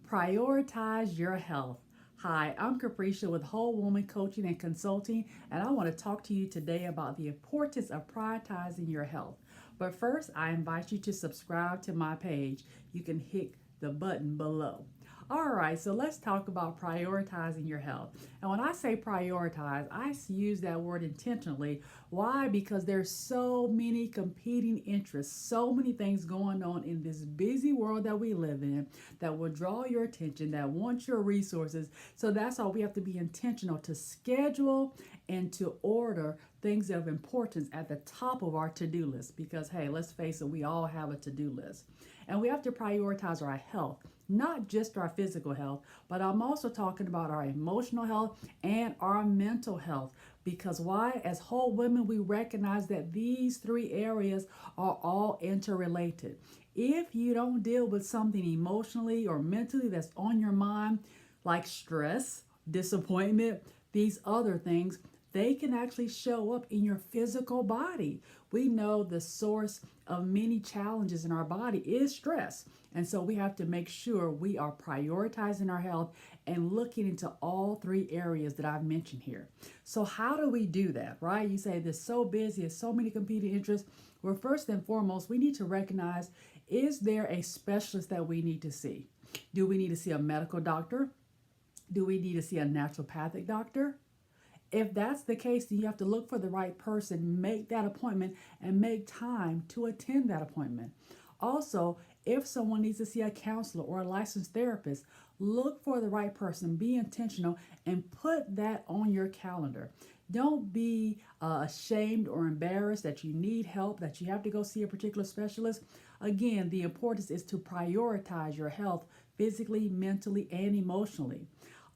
Prioritize your health. Hi, I'm Capricia with Whole Woman Coaching and Consulting, and I want to talk to you today about the importance of prioritizing your health. But first, I invite you to subscribe to my page. You can hit the button below. All right, so let's talk about prioritizing your health. And when I say prioritize, I use that word intentionally. Why? Because there's so many competing interests, so many things going on in this busy world that we live in that will draw your attention, that want your resources. So that's why we have to be intentional to schedule and to order things of importance at the top of our to-do list. Because hey, let's face it, we all have a to-do list. And we have to prioritize our health, not just our physical health, but I'm also talking about our emotional health and our mental health. Because why? As whole women, we recognize that these three areas are all interrelated. If you don't deal with something emotionally or mentally that's on your mind, like stress, disappointment, these other things, they can actually show up in your physical body. We know the source of many challenges in our body is stress. And so we have to make sure we are prioritizing our health and looking into all three areas that I've mentioned here. So how do we do that, right? You say this so busy, there's so many competing interests. Well, first and foremost, we need to recognize, is there a specialist that we need to see? Do we need to see a medical doctor? Do we need to see a naturopathic doctor? If that's the case, then you have to look for the right person, make that appointment, and make time to attend that appointment. Also, if someone needs to see a counselor or a licensed therapist, look for the right person, be intentional, and put that on your calendar. Don't be ashamed or embarrassed that you need help, that you have to go see a particular specialist. Again, the importance is to prioritize your health physically, mentally, and emotionally.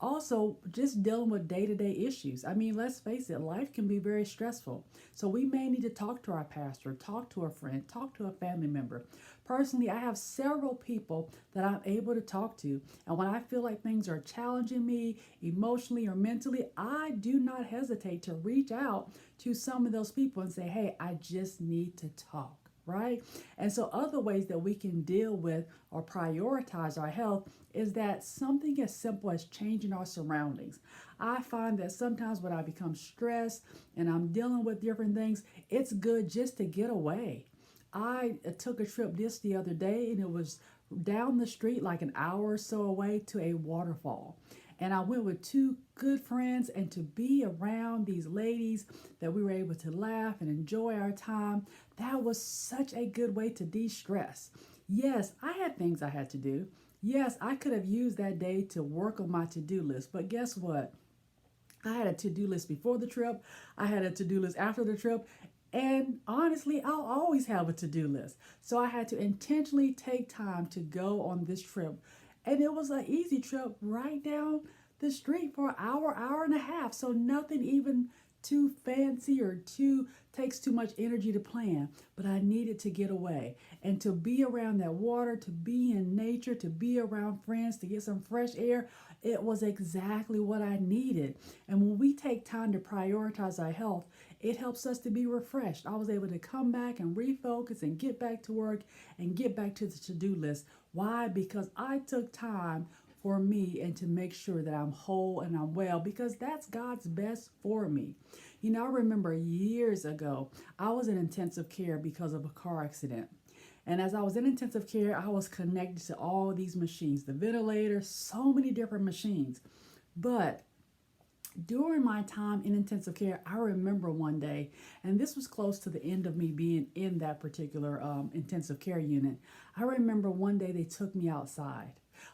Also, just dealing with day-to-day issues. I mean, let's face it, life can be very stressful. So we may need to talk to our pastor, talk to a friend, talk to a family member. Personally, I have several people that I'm able to talk to. And when I feel like things are challenging me emotionally or mentally, I do not hesitate to reach out to some of those people and say, hey, I just need to talk. Right? And so other ways that we can deal with or prioritize our health is that something as simple as changing our surroundings. I find that sometimes when I become stressed and I'm dealing with different things, it's good just to get away. I took a trip just the other day and it was down the street like an hour or so away to a waterfall. And I went with two good friends, and to be around these ladies that we were able to laugh and enjoy our time, that was such a good way to de-stress. Yes, I had things I had to do. Yes, I could have used that day to work on my to-do list, but guess what? I had a to-do list before the trip. I had a to-do list after the trip. And honestly, I'll always have a to-do list. So I had to intentionally take time to go on this trip. And it was an easy trip right down the street for an hour, hour and a half. So nothing even too fancy or too takes too much energy to plan. But I needed to get away and to be around that water, to be in nature, to be around friends, to get some fresh air. It was exactly what I needed. And when we take time to prioritize our health, it helps us to be refreshed. I was able to come back and refocus and get back to work and get back to the to-do list. Why? Because I took time for me and to make sure that I'm whole and I'm well, because that's God's best for me. You know, I remember years ago, I was in intensive care because of a car accident. And as I was in intensive care, I was connected to all these machines, the ventilator, so many different machines. But during my time in intensive care, I remember one day, and this was close to the end of me being in that particular intensive care unit. I remember one day they took me outside.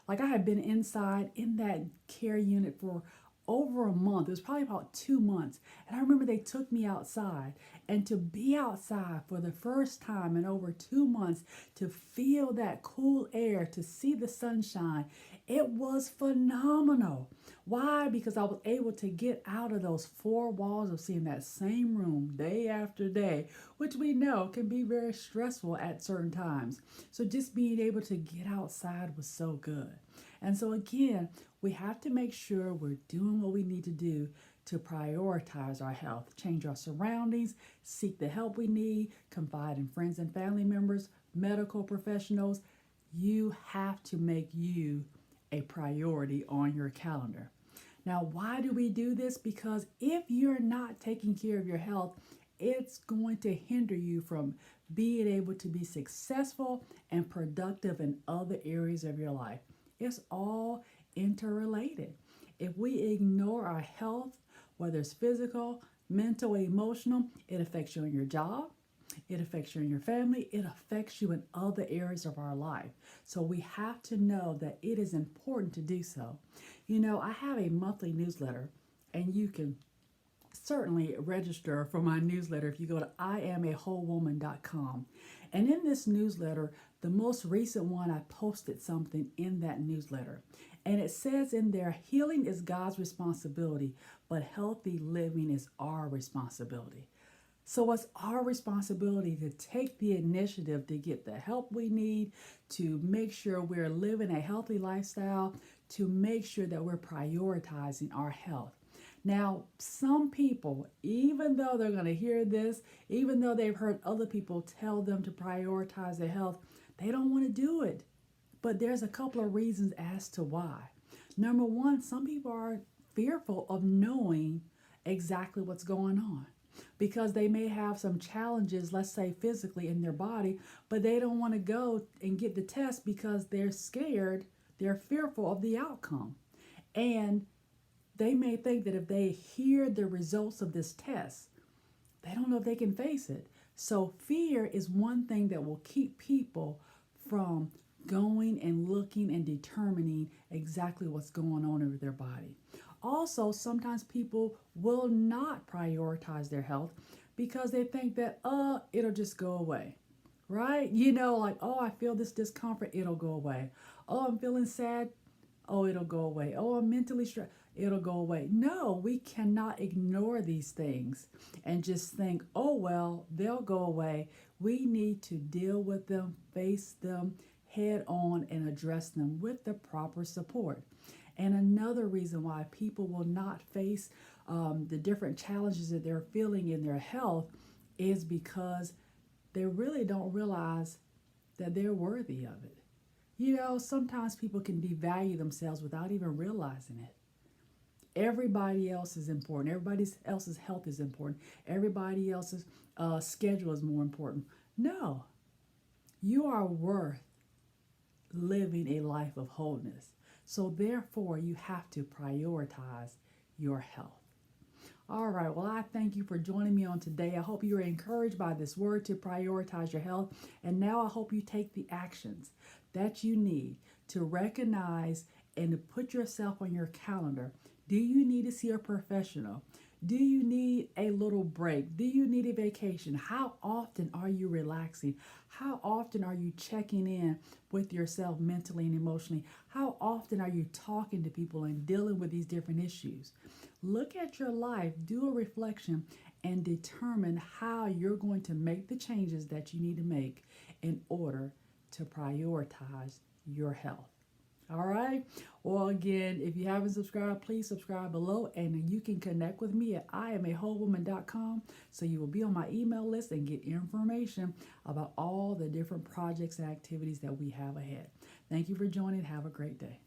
Like I had been inside in that care unit for over a month. It was probably about 2 months. And I remember they took me outside, and to be outside for the first time in over 2 months, to feel that cool air, to see the sunshine, it was phenomenal. Why? Because I was able to get out of those four walls of seeing that same room day after day, which we know can be very stressful at certain times. So just being able to get outside was so good. And so again, we have to make sure we're doing what we need to do to prioritize our health, change our surroundings, seek the help we need, confide in friends and family members, medical professionals. You have to make you a priority on your calendar. Now, why do we do this? Because if you're not taking care of your health, it's going to hinder you from being able to be successful and productive in other areas of your life. It's all interrelated. If we ignore our health, whether it's physical, mental, emotional, it affects you in your job, it affects you in your family, it affects you in other areas of our life. So we have to know that it is important to do so. I have a monthly newsletter, and you can certainly register for my newsletter if you go to iamawholewoman.com. And in this newsletter, the most recent one, I posted something in that newsletter. And it says in there, healing is God's responsibility, but healthy living is our responsibility. So it's our responsibility to take the initiative to get the help we need, to make sure we're living a healthy lifestyle, to make sure that we're prioritizing our health. Now, some people, even though they're going to hear this, even though they've heard other people tell them to prioritize their health, they don't want to do it. But there's a couple of reasons as to why. Number one, some people are fearful of knowing exactly what's going on because they may have some challenges, let's say physically in their body, but they don't want to go and get the test because they're scared, they're fearful of the outcome. And they may think that if they hear the results of this test, they don't know if they can face it. So fear is one thing that will keep people from going and looking and determining exactly what's going on with their body. Also, sometimes people will not prioritize their health because they think that, it'll just go away, right? Like, I feel this discomfort, it'll go away. I'm feeling sad, it'll go away. I'm mentally stressed, it'll go away. No, we cannot ignore these things and just think, well, they'll go away. We need to deal with them, face them head on, and address them with the proper support. And another reason why people will not face the different challenges that they're feeling in their health is because they really don't realize that they're worthy of it. Sometimes people can devalue themselves without even realizing it. Everybody else is important. Everybody else's health is important. Everybody else's schedule is more important. No, you are worth living a life of wholeness. So therefore, you have to prioritize your health. All right, well, I thank you for joining me on today. I hope you are encouraged by this word to prioritize your health. And now I hope you take the actions that you need to recognize and to put yourself on your calendar. Do you need to see a professional? Do you need a little break? Do you need a vacation? How often are you relaxing? How often are you checking in with yourself mentally and emotionally? How often are you talking to people and dealing with these different issues? Look at your life, do a reflection, and determine how you're going to make the changes that you need to make in order to prioritize your health. All right. Well, again, if you haven't subscribed, please subscribe below, and you can connect with me at iamawholewoman.com so you will be on my email list and get information about all the different projects and activities that we have ahead. Thank you for joining. Have a great day.